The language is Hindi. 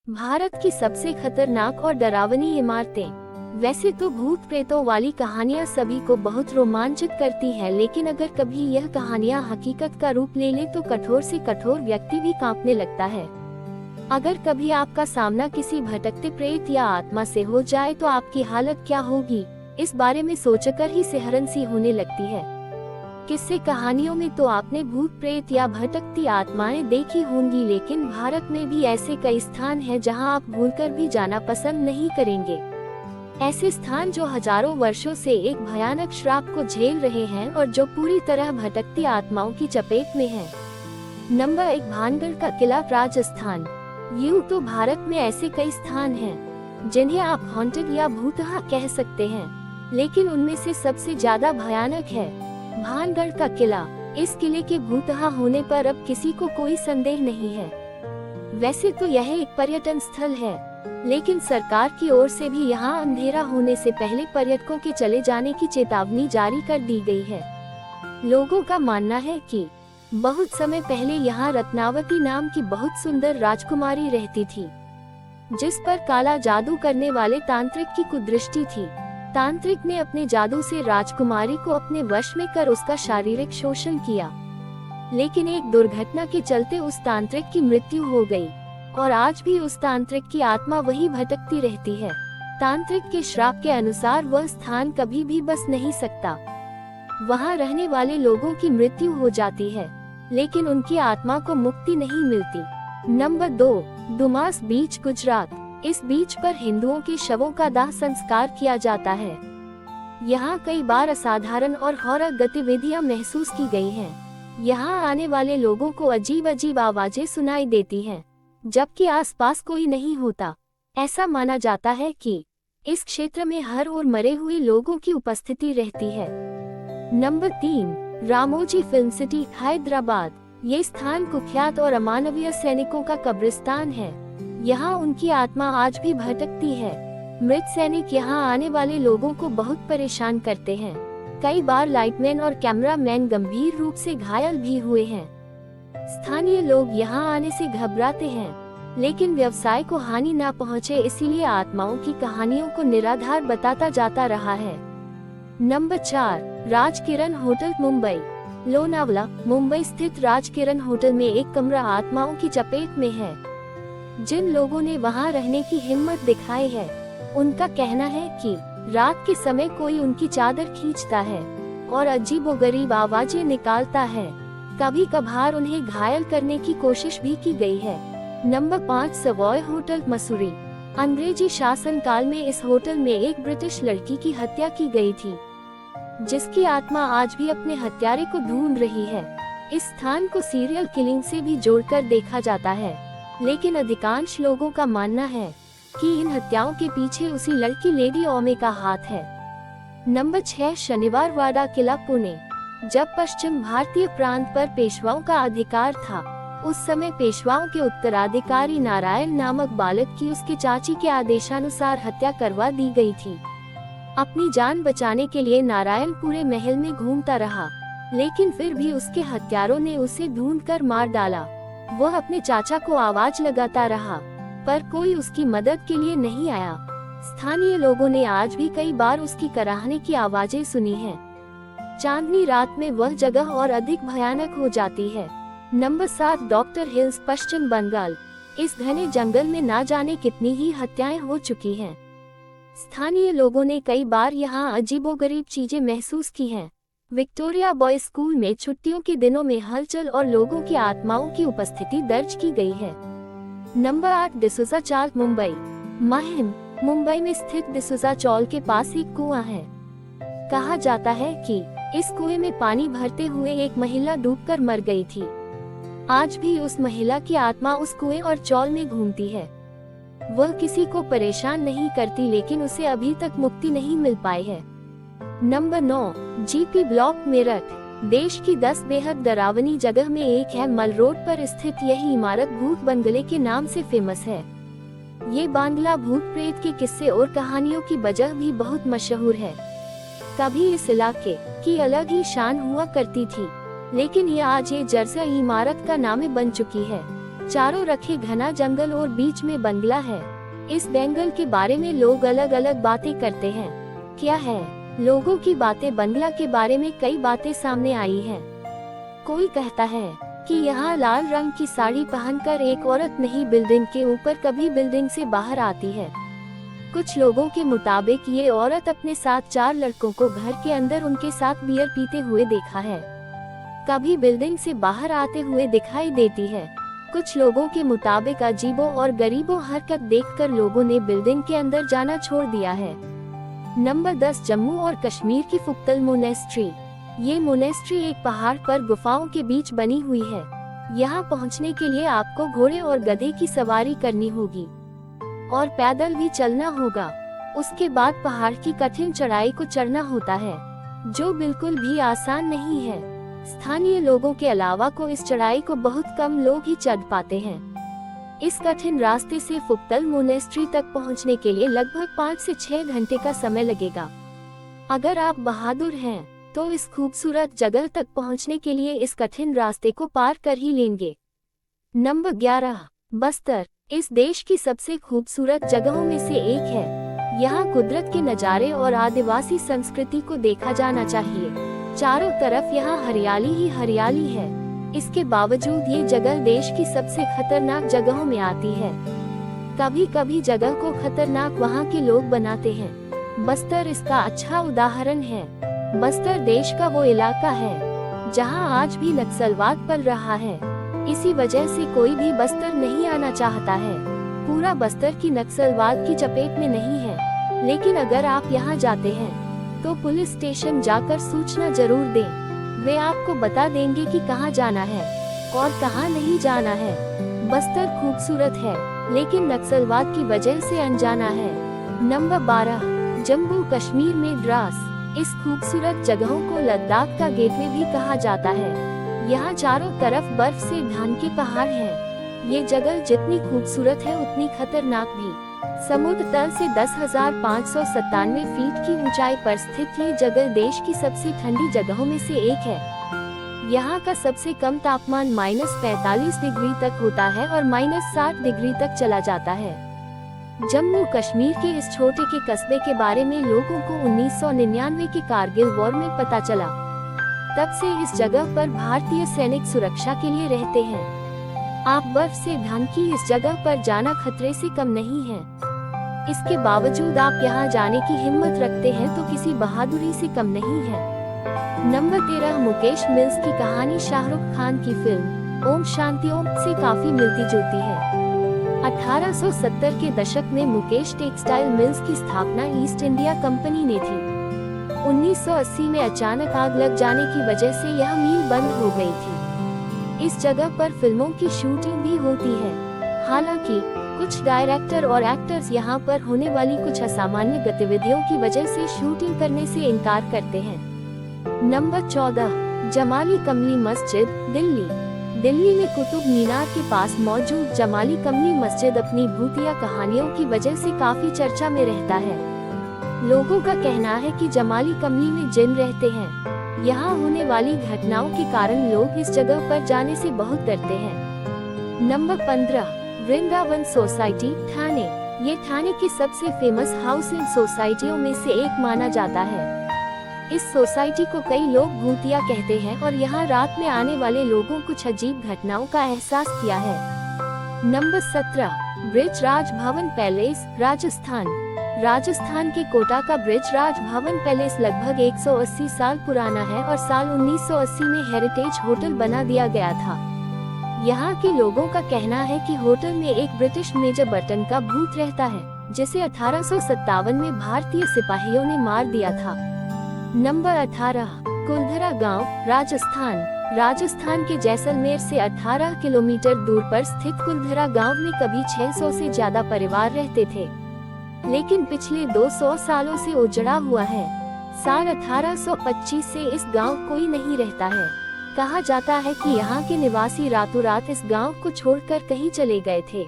भारत की सबसे खतरनाक और डरावनी इमारतें। वैसे तो भूत प्रेतों वाली कहानियां सभी को बहुत रोमांचित करती है, लेकिन अगर कभी यह कहानियां हकीकत का रूप ले ले तो कठोर से कठोर व्यक्ति भी कांपने लगता है। अगर कभी आपका सामना किसी भटकते प्रेत या आत्मा से हो जाए तो आपकी हालत क्या होगी, इस बारे में सोचकर ही सिहरन सी होने लगती है। किस्से कहानियों में तो आपने भूत प्रेत या भटकती आत्माएं देखी होंगी, लेकिन भारत में भी ऐसे कई स्थान हैं जहां आप भूलकर भी जाना पसंद नहीं करेंगे। ऐसे स्थान जो हजारों वर्षों से एक भयानक श्राप को झेल रहे हैं और जो पूरी तरह भटकती आत्माओं की चपेट में हैं। नंबर 1, भानगढ़ का किला, राजस्थान। यूं तो भारत में ऐसे कई स्थान हैं जिन्हें आप हॉन्टेड या भूतहा कह सकते हैं, लेकिन उनमें से सबसे ज्यादा भयानक है भानगढ़ का किला। इस किले के भूतहा होने पर अब किसी को कोई संदेह नहीं है। वैसे तो यह एक पर्यटन स्थल है, लेकिन सरकार की ओर से भी यहाँ अंधेरा होने से पहले पर्यटकों के चले जाने की चेतावनी जारी कर दी गई है। लोगों का मानना है कि बहुत समय पहले यहाँ रत्नावती नाम की बहुत सुंदर राजकुमारी रहती थी, जिस पर काला जादू करने वाले तांत्रिक की कुदृष्टि थी। तांत्रिक ने अपने जादू से राजकुमारी को अपने वश में कर उसका शारीरिक शोषण किया, लेकिन एक दुर्घटना के चलते उस तांत्रिक की मृत्यु हो गई और आज भी उस तांत्रिक की आत्मा वहीं भटकती रहती है। तांत्रिक के श्राप के अनुसार वह स्थान कभी भी बस नहीं सकता। वहां रहने वाले लोगों की मृत्यु हो जाती है, लेकिन उनकी आत्मा को मुक्ति नहीं मिलती। नंबर 2, दुमास बीच, गुजरात। इस बीच पर हिंदुओं के शवों का दाह संस्कार किया जाता है। यहाँ कई बार असाधारण और हॉरर गतिविधियां महसूस की गई हैं। यहाँ आने वाले लोगों को अजीब अजीब आवाजें सुनाई देती हैं, जबकि आसपास कोई नहीं होता। ऐसा माना जाता है कि इस क्षेत्र में हर ओर मरे हुए लोगों की उपस्थिति रहती है। Number 3, Ramoji film city, Hyderabad. ये स्थान कुख्यात और अमानवीय सैनिकों का कब्रिस्तान है। यहाँ उनकी आत्मा आज भी भटकती है। मृत सैनिक यहाँ आने वाले लोगों को बहुत परेशान करते हैं। कई बार लाइटमैन और कैमरामैन गंभीर रूप से घायल भी हुए हैं। स्थानीय लोग यहाँ आने से घबराते हैं, लेकिन व्यवसाय को हानि ना पहुँचे इसीलिए आत्माओं की कहानियों को निराधार बताता जाता रहा है। Number 4, Rajkiran hotel, Mumbai. लोनावला, मुंबई स्थित राजकिरण होटल में एक कमरा आत्माओं की चपेट में है। जिन लोगों ने वहां रहने की हिम्मत दिखाई है, उनका कहना है कि रात के समय कोई उनकी चादर खींचता है और अजीबोगरीब आवाजें निकालता है। कभी कभार उन्हें घायल करने की कोशिश भी की गई है। Number 5, Savoy hotel, Mussoorie. अंग्रेजी शासन काल में इस होटल में एक ब्रिटिश लड़की की हत्या की गई थी, जिसकी आत्मा आज भी अपने हत्यारे को ढूंढ रही है। इस स्थान को सीरियल किलिंग से भी जोड़कर देखा जाता है, लेकिन अधिकांश लोगों का मानना है कि इन हत्याओं के पीछे उसी लड़की लेडी ओमे का हाथ है। नंबर 6, शनिवार वाड़ा किला, पुणे। जब पश्चिम भारतीय प्रांत पर पेशवाओं का अधिकार था, उस समय पेशवाओं के उत्तराधिकारी नारायण नामक बालक की उसके चाची के आदेशानुसार हत्या करवा दी गई थी। अपनी जान बचाने के लिए नारायण पूरे महल में घूमता रहा, लेकिन फिर भी उसके हत्यारों ने उसे ढूंढकर मार डाला। वह अपने चाचा को आवाज लगाता रहा, पर कोई उसकी मदद के लिए नहीं आया। स्थानीय लोगों ने आज भी कई बार उसकी कराहने की आवाजें सुनी हैं। चांदनी रात में वह जगह और अधिक भयानक हो जाती है। नंबर 7, डॉक्टर हिल्स, पश्चिम बंगाल। इस घने जंगल में ना जाने कितनी ही हत्याएं हो चुकी हैं। स्थानीय लोगों ने कई बार यहाँ अजीबोगरीब चीजें महसूस की हैं। विक्टोरिया बॉयज स्कूल में छुट्टियों के दिनों में हलचल और लोगों की आत्माओं की उपस्थिति दर्ज की गई है। नंबर 8, डिसूजा चौल, मुंबई। महिम, मुंबई में स्थित डिसूजा चौल के पास एक कुआं है। कहा जाता है कि इस कुएं में पानी भरते हुए एक महिला डूबकर मर गई थी। आज भी उस महिला की आत्मा उस कुएं और चौल में घूमती है। वह किसी को परेशान नहीं करती, लेकिन उसे अभी तक मुक्ति नहीं मिल पाई है। Number 9, GP block, Meerut. देश की 10 बेहद डरावनी जगह में एक है। मल रोड पर स्थित यह इमारत भूत बंगले के नाम से फेमस है। ये बांग्ला भूत प्रेत के किस्से और कहानियों की वजह भी बहुत मशहूर है। कभी इस इलाके की अलग ही शान हुआ करती थी, लेकिन ये आज ये जर्जर इमारत का नाम बन चुकी है। चारों रखे घना जंगल और बीच में बंगला है। इस बंगल के बारे में लोग अलग अलग बातें करते हैं। क्या है? लोगों की बातें। बंगला के बारे में कई बातें सामने आई हैं। कोई कहता है कि यहाँ लाल रंग की साड़ी पहनकर एक औरत नहीं बिल्डिंग के ऊपर कभी बिल्डिंग से बाहर आती है। कुछ लोगों के मुताबिक ये औरत अपने साथ 4 लड़कों को घर के अंदर उनके साथ बियर पीते हुए देखा है। कभी बिल्डिंग से बाहर आते हुए दिखाई देती है। कुछ लोगों के मुताबिक अजीबो और गरीबों हरकत देखकर लोगों ने बिल्डिंग के अंदर जाना छोड़ दिया है। नंबर 10, जम्मू और कश्मीर की फुक्तल मोनेस्ट्री। ये मोनेस्ट्री एक पहाड़ पर गुफाओं के बीच बनी हुई है। यहाँ पहुँचने के लिए आपको घोड़े और गधे की सवारी करनी होगी और पैदल भी चलना होगा। उसके बाद पहाड़ की कठिन चढ़ाई को चढ़ना होता है, जो बिल्कुल भी आसान नहीं है। स्थानीय लोगों के अलावा को इस चढ़ाई को बहुत कम लोग ही चढ़ पाते हैं। इस कठिन रास्ते से फुक्तल मोनेस्ट्री तक पहुंचने के लिए लगभग 5 से 6 घंटे का समय लगेगा। अगर आप बहादुर हैं तो इस खूबसूरत जगह तक पहुंचने के लिए इस कठिन रास्ते को पार कर ही लेंगे। नंबर 11, बस्तर। इस देश की सबसे खूबसूरत जगहों में से एक है। यहाँ कुदरत के नज़ारे और आदिवासी संस्कृति को देखा जाना चाहिए। चारों तरफ यहाँ हरियाली ही हरियाली है। इसके बावजूद ये जगह देश की सबसे खतरनाक जगहों में आती है। कभी कभी जगह को खतरनाक वहाँ के लोग बनाते हैं। बस्तर इसका अच्छा उदाहरण है। बस्तर देश का वो इलाका है जहाँ आज भी नक्सलवाद पल रहा है। इसी वजह से कोई भी बस्तर नहीं आना चाहता है। पूरा बस्तर की नक्सलवाद की चपेट में नहीं है, लेकिन अगर आप यहाँ जाते हैं तो पुलिस स्टेशन जाकर सूचना जरूर दें। वे आपको बता देंगे कि कहाँ जाना है और कहाँ नहीं जाना है। बस्तर खूबसूरत है, लेकिन नक्सलवाद की वजह से अनजाना है। नंबर 12, जम्मू कश्मीर में द्रास। इस खूबसूरत जगहों को लद्दाख का गेटवे भी कहा जाता है। यहाँ चारों तरफ बर्फ से ढांके पहाड़ हैं। ये जगह जितनी खूबसूरत है उतनी खतरनाक भी। समुद्र तल से 10,597 फीट की ऊंचाई पर स्थित ये जगह देश की सबसे ठंडी जगहों में से एक है। यहाँ का सबसे कम तापमान -45 डिग्री तक होता है और -60 डिग्री तक चला जाता है। जम्मू कश्मीर के इस छोटे के कस्बे के बारे में लोगों को 1999 के कारगिल वॉर में पता चला। तब से इस जगह पर भारतीय सैनिक सुरक्षा के लिए रहते हैं। आप बर्फ से ढकी इस जगह पर जाना खतरे से कम नहीं है। इसके बावजूद आप यहाँ जाने की हिम्मत रखते हैं तो किसी बहादुरी से कम नहीं है। नंबर 13, मुकेश मिल्स की कहानी। शाहरुख खान की फिल्म ओम शांति ओम से काफी मिलती जुलती है। 1870 के दशक में मुकेश टेक्सटाइल मिल्स की स्थापना ईस्ट इंडिया कंपनी ने थी। 1980 में अचानक आग लग जाने की वजह से यह मिल बंद हो गई थी। इस जगह पर फिल्मों की शूटिंग भी होती है। हालांकि कुछ डायरेक्टर और एक्टर्स यहाँ पर होने वाली कुछ असामान्य गतिविधियों की वजह से शूटिंग करने से इनकार करते हैं। नंबर 14, जमाली कमली मस्जिद, दिल्ली। दिल्ली में कुतुब मीनार के पास मौजूद जमाली कमली मस्जिद अपनी भूतिया कहानियों की वजह से काफी चर्चा में रहता है। लोगों का कहना है कि जमाली कमली में जिन रहते हैं। यहाँ होने वाली घटनाओं के कारण लोग इस जगह पर जाने से बहुत डरते हैं। Number 15, Vrindavan society, Thane. ये ठाणे की सबसे फेमस हाउसिंग सोसाइटियों में से एक माना जाता है। इस सोसाइटी को कई लोग भूतिया कहते हैं और यहाँ रात में आने वाले लोगों कुछ अजीब घटनाओं का एहसास किया है। Number 17, bridge Raj Bhavan palace, Rajasthan. Rajasthan के कोटा का ब्रिज राज भवन पैलेस लगभग 180 साल पुराना है और साल 1980 में हेरिटेज होटल बना दिया गया था। यहाँ के लोगों का कहना है कि होटल में एक ब्रिटिश मेजर बर्टन का भूत रहता है, जिसे 1857 में भारतीय सिपाहियों ने मार दिया था। नंबर 18, कुलधरा गांव, राजस्थान। राजस्थान के जैसलमेर से 18 किलोमीटर दूर पर स्थित कुलधरा गांव में कभी 600 से ज्यादा परिवार रहते थे, लेकिन पिछले 200 सालों से उजड़ा हुआ है। साल 1825 से इस गांव कोई नहीं रहता है। कहा जाता है कि यहाँ के निवासी रातों रात इस गांव को छोड़कर कहीं चले गए थे।